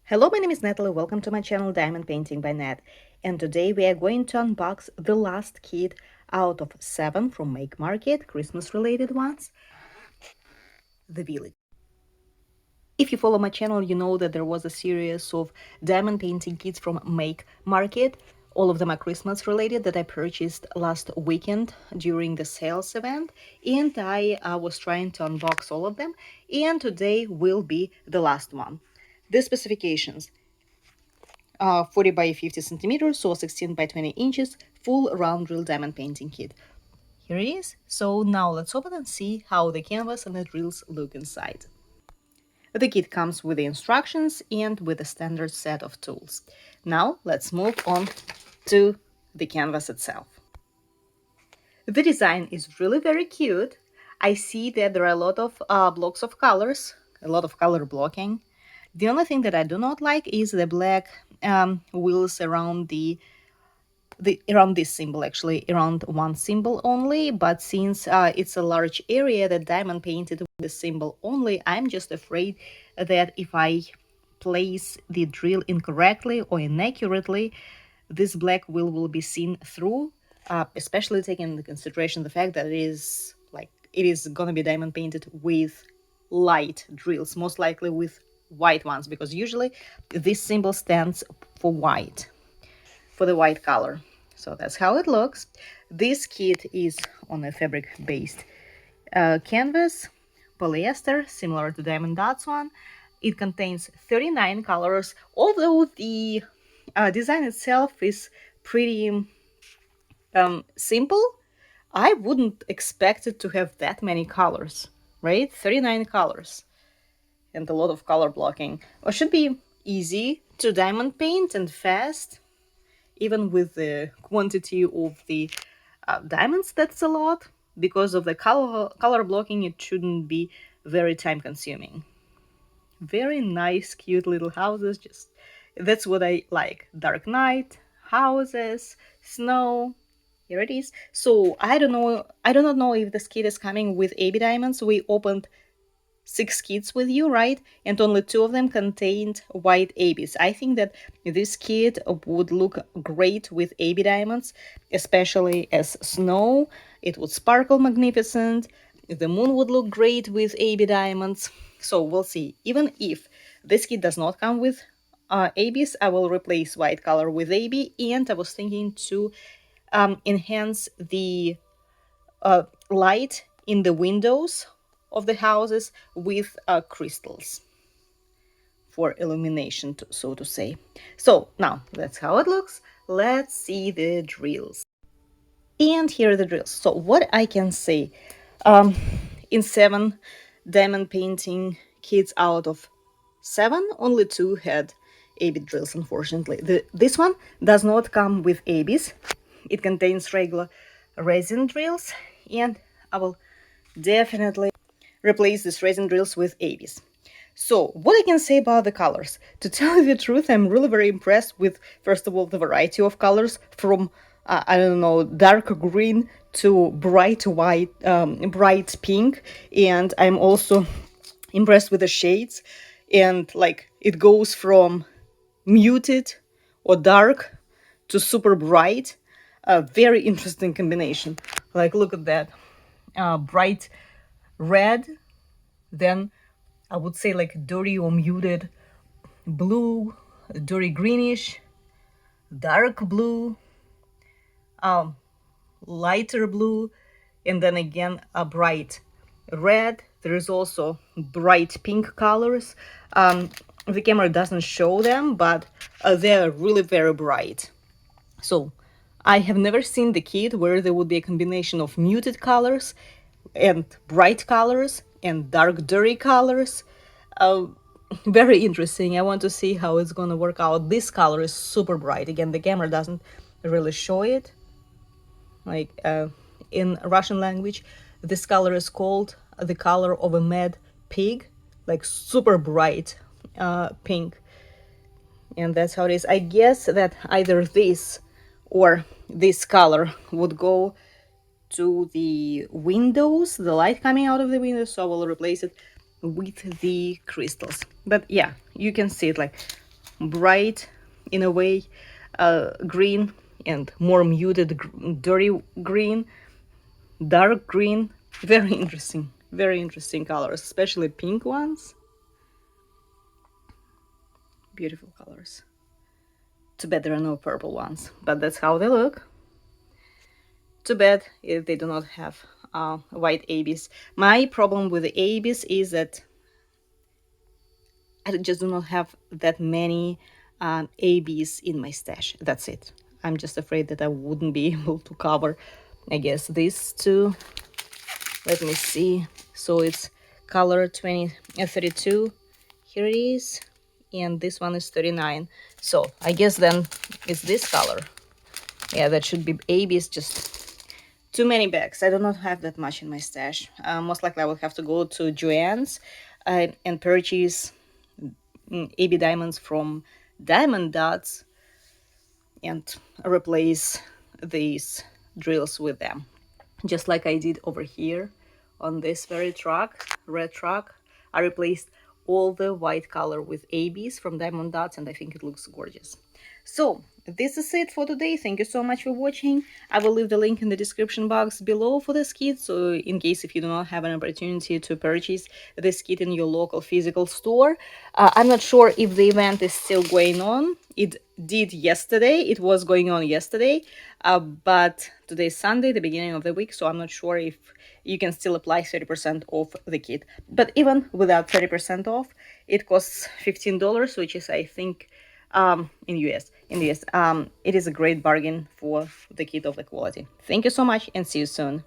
Hello, my name is Natalie. Welcome to my channel Diamond Painting by Nat. And today we are going to unbox the last kit out of 7 from Make Market, Christmas related ones, The Village. If you follow my channel, you know that there was a series of diamond painting kits from Make Market. All of them are Christmas related that I purchased last weekend during the sales event, and I was trying to unbox all of them, and today will be the last one. The specifications: 40 by 50 centimeters or 16 by 20 inches, full round drill diamond painting kit. Here it is. So now let's open and see how the canvas and the drills look inside. The kit comes with the instructions and with a standard set of tools. Now let's move on to the canvas itself. The design is really very cute. I see that there are a lot of blocks of colors, a lot of color blocking. The only thing that I do not like is the black wheels around around this symbol, actually around one symbol only. But since it's a large area that diamond painted with the symbol only, I'm just afraid that if I place the drill incorrectly or inaccurately, this black wheel will be seen through, especially taking into consideration the fact that it is gonna be diamond painted with light drills, most likely with white ones, because usually this symbol stands for white, for the white color. So that's how it looks. This kit is on a fabric-based canvas, polyester, similar to Diamond Dots one. It contains 39 colors, although the design itself is pretty simple. I wouldn't expect it to have that many colors, right? 39 colors and a lot of color blocking. It should be easy to diamond paint and fast. Even with the quantity of the diamonds, that's a lot. Because of the color blocking, it shouldn't be very time consuming. Very nice, cute little houses. Just that's what I like. Dark night, houses, snow. Here it is. So I don't know. I do not know if this kit is coming with AB diamonds. We opened 6 kits with you, right? And only 2 of them contained white ABs. I think that this kit would look great with AB diamonds, especially as snow. It would sparkle magnificent. The moon would look great with AB diamonds. So we'll see. Even if this kit does not come with ABs, I will replace white color with AB. And I was thinking to enhance the light in the windows of the houses with crystals for illumination, so to say. So now that's how it looks. Let's see the drills. And here are the drills. So what I can say, in 7 diamond painting kits out of 7, only 2 had AB drills, unfortunately. This one does not come with ABs. It contains regular resin drills, and I will definitely replace these resin drills with ABs. So, what I can say about the colors? To tell you the truth, I'm really very impressed with, first of all, the variety of colors from, I don't know, dark green to bright white, bright pink. And I'm also impressed with the shades. And like, it goes from muted or dark to super bright. A very interesting combination. Like, look at that. Bright red, then I would say like dirty or muted blue, dirty greenish, dark blue, lighter blue, and then again a bright red. There is also bright pink colors. The camera doesn't show them, but they're really very bright. So I have never seen the kit where there would be a combination of muted colors and bright colors and dark dirty colors. Uh, Very interesting. I want to see how it's gonna work out. This color is super bright. Again, the camera doesn't really show it. Like in Russian language, this color is called the color of a mad pig, like super bright pink. And that's how it is. I guess that either this or this color would go to the windows, the light coming out of the windows, so I will replace it with the crystals. But yeah, you can see it like bright, in a way, green, and more muted, dirty green, dark green. Very interesting colors, especially pink ones. Beautiful colors. Too bad there are no purple ones, but that's how they look. Too bad if they do not have white ABs. My problem with the ABs is that I just do not have that many ABs in my stash. That's it. I'm just afraid that I wouldn't be able to cover, I guess, these two. Let me see. So it's color 32. Here it is. And this one is 39. So I guess then it's this color. Yeah, that should be ABs, just too many bags. I do not have that much in my stash. Most likely I will have to go to Joann's and purchase AB diamonds from Diamond Dots and replace these drills with them. Just like I did over here on this very truck, red truck. I replaced all the white color with ABs from Diamond Dots, and I think it looks gorgeous. So this is it for today. Thank you so much for watching. I will leave the link in the description box below for this kit, so in case if you do not have an opportunity to purchase this kit in your local physical store. I'm not sure if the event is still going on. It did yesterday. It was going on yesterday, but today is Sunday, the beginning of the week, so I'm not sure if you can still apply 30% off the kit. But even without 30% off, it costs $15, which is, I think, in the US, it is a great bargain for the kit of the quality. Thank you so much and see you soon.